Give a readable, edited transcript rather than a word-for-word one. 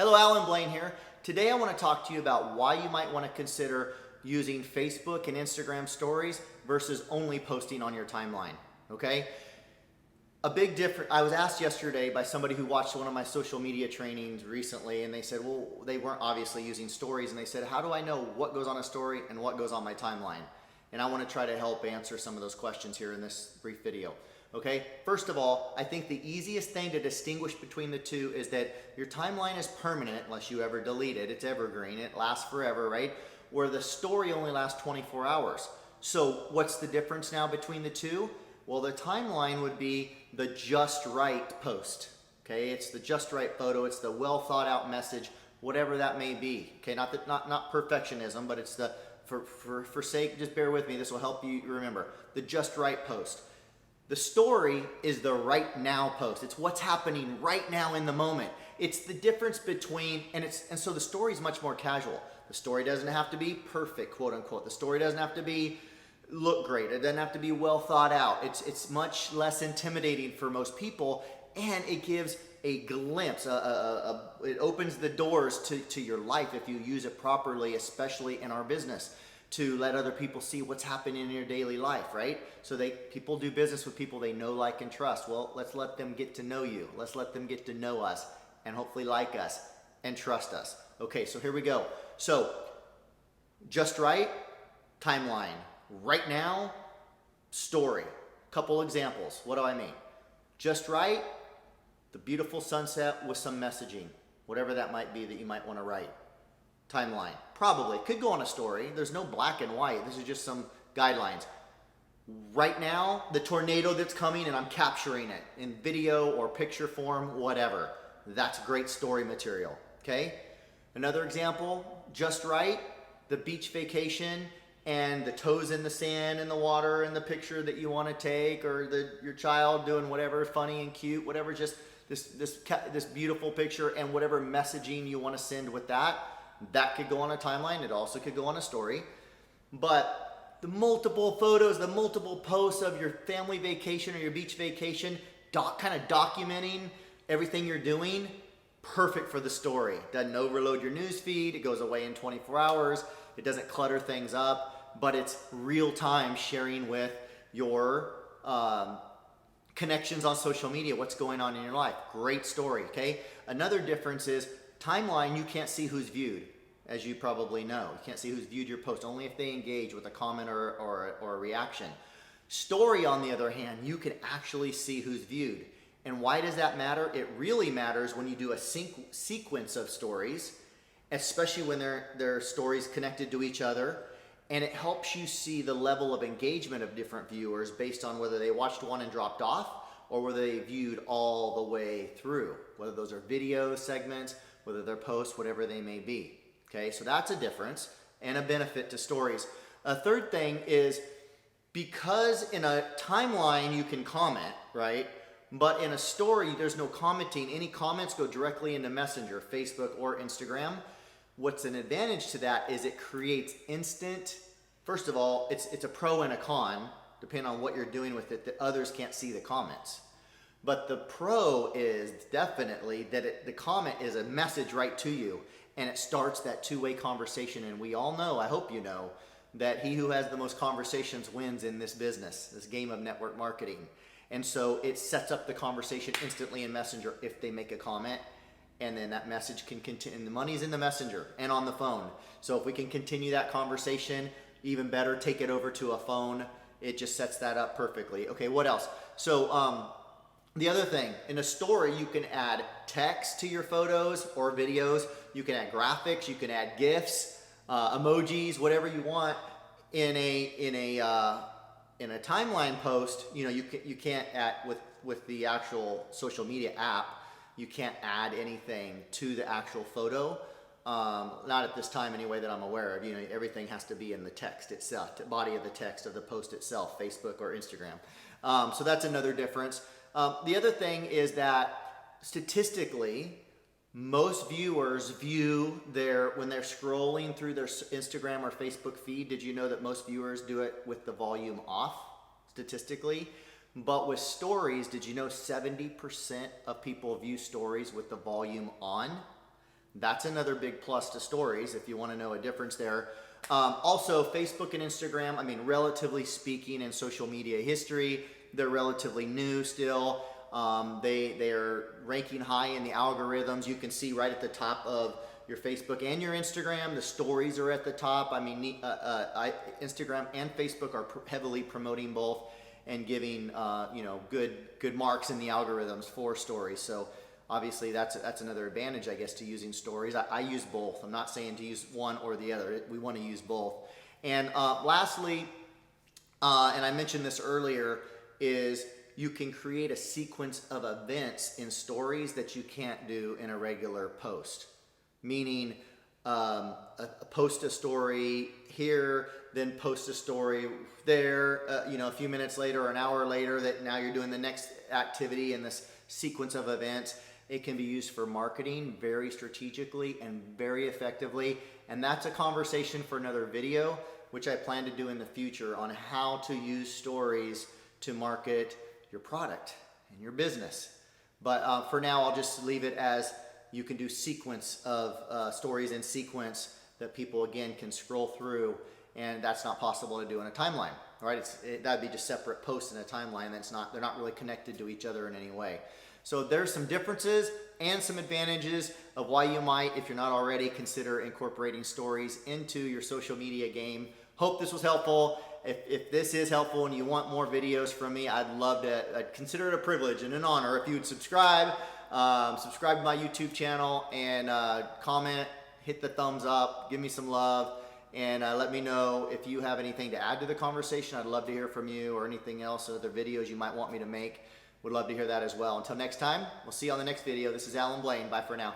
Hello, Allan, Blain here. Today I want to talk to you about why you might want to consider using Facebook and Instagram stories versus only posting on your timeline, okay? A big difference, I was asked yesterday by somebody who watched one of my social media trainings recently, and they said, well, they weren't obviously using stories, and they said, how do I know what goes on a story and what goes on my timeline? And I want to try to help answer some of those questions here in this brief video. Okay, first of all, I think the easiest thing to distinguish between the two is that your timeline is permanent unless you ever delete it. It's evergreen, it lasts forever, right? Where the story only lasts 24 hours. So what's the difference now between the two? Well, the timeline would be the just right post. Okay, it's the just right photo, it's the well thought out message, whatever that may be. Okay, not perfectionism, but it's the, for sake, just bear with me, this will help you remember. The just right post. The story is the right now post. It's what's happening right now in the moment. It's the difference between, and so the story is much more casual. The story doesn't have to be perfect, quote unquote. The story doesn't have to be look great. It doesn't have to be well thought out. It's much less intimidating for most people, and it gives a glimpse. It opens the doors to your life if you use it properly, especially in our business, to let other people see what's happening in your daily life, right? So people do business with people they know, like, and trust. Well, let's let them get to know you. Let's let them get to know us and hopefully like us and trust us. Okay, so here we go. So, just right, timeline. Right now, story. Couple examples. What do I mean? Just right, the beautiful sunset with some messaging, whatever that might be that you might want to write. Timeline. Probably. Could go on a story. There's no black and white. This is just some guidelines. Right now, the tornado that's coming and I'm capturing it in video or picture form, whatever. That's great story material. Okay? Another example, just right, the beach vacation and the toes in the sand and the water and the picture that you want to take, or your child doing whatever funny and cute, whatever, just this beautiful picture and whatever messaging you want to send with that. That could go on a timeline. It also could go on a story. But the multiple photos, the multiple posts of your family vacation or your beach vacation, kind of documenting everything you're doing, perfect for the story. Doesn't overload your news feed. It goes away in 24 hours. It doesn't clutter things up, but it's real time sharing with your connections on social media, what's going on in your life. Great story, okay? Another difference is timeline, you can't see who's viewed, as you probably know. You can't see who's viewed your post, only if they engage with a comment or a reaction. Story, on the other hand, you can actually see who's viewed. And why does that matter? It really matters when you do a sequence of stories, especially when they're stories connected to each other, and it helps you see the level of engagement of different viewers based on whether they watched one and dropped off or whether they viewed all the way through, whether those are video segments, whether they're posts, whatever they may be. Okay, so that's a difference and a benefit to stories. A third thing is, because in a timeline you can comment, right? But in a story, there's no commenting. Any comments go directly into Messenger, Facebook, or Instagram. What's an advantage to that is it creates instant, first of all, it's a pro and a con, depending on what you're doing with it, that others can't see the comments. But the pro is definitely that the comment is a message right to you, and it starts that two-way conversation. And we all know, I hope you know, that he who has the most conversations wins in this business, this game of network marketing. And so it sets up the conversation instantly in Messenger if they make a comment, and then that message can continue. And the money's in the Messenger and on the phone. So if we can continue that conversation, even better, take it over to a phone. It just sets that up perfectly. Okay, what else? So the other thing, in a story, you can add text to your photos or videos. You can add graphics. You can add GIFs, emojis, whatever you want. In a timeline post, you know, you can't add with the actual social media app. You can't add anything to the actual photo. Not at this time anyway that I'm aware of. You know, everything has to be in the text itself, the body of the text of the post itself, Facebook or Instagram. So that's another difference. The other thing is that statistically, most viewers view when they're scrolling through their Instagram or Facebook feed. Did you know that most viewers do it with the volume off, statistically? But with stories, did you know 70% of people view stories with the volume on? That's another big plus to stories if you want to know a difference there. Also, Facebook and Instagram, I mean, relatively speaking in social media history, they're relatively new still. They're ranking high in the algorithms. You can see right at the top of your Facebook and your Instagram, the stories are at the top. I mean, Instagram and Facebook are heavily promoting both and giving good marks in the algorithms for stories. So obviously that's another advantage, I guess, to using stories. I use both. I'm not saying to use one or the other. We want to use both. And lastly, and I mentioned this earlier, is you can create a sequence of events in stories that you can't do in a regular post. Meaning, post a story here, then post a story there, a few minutes later or an hour later, that now you're doing the next activity in this sequence of events. It can be used for marketing very strategically and very effectively. And that's a conversation for another video, which I plan to do in the future on how to use stories to market your product and your business. But for now, I'll just leave it as you can do sequence of stories in sequence that people, again, can scroll through, and that's not possible to do in a timeline. Right? That'd be just separate posts in a timeline. They're not really connected to each other in any way. So there's some differences and some advantages of why you might, if you're not already, consider incorporating stories into your social media game. Hope this was helpful. If this is helpful and you want more videos from me, I'd consider it a privilege and an honor if you would subscribe to my YouTube channel and comment, hit the thumbs up, give me some love, and let me know if you have anything to add to the conversation. I'd love to hear from you, or anything else, or other videos you might want me to make. Would love to hear that as well. Until next time, we'll see you on the next video. This is Allan Blain. Bye for now.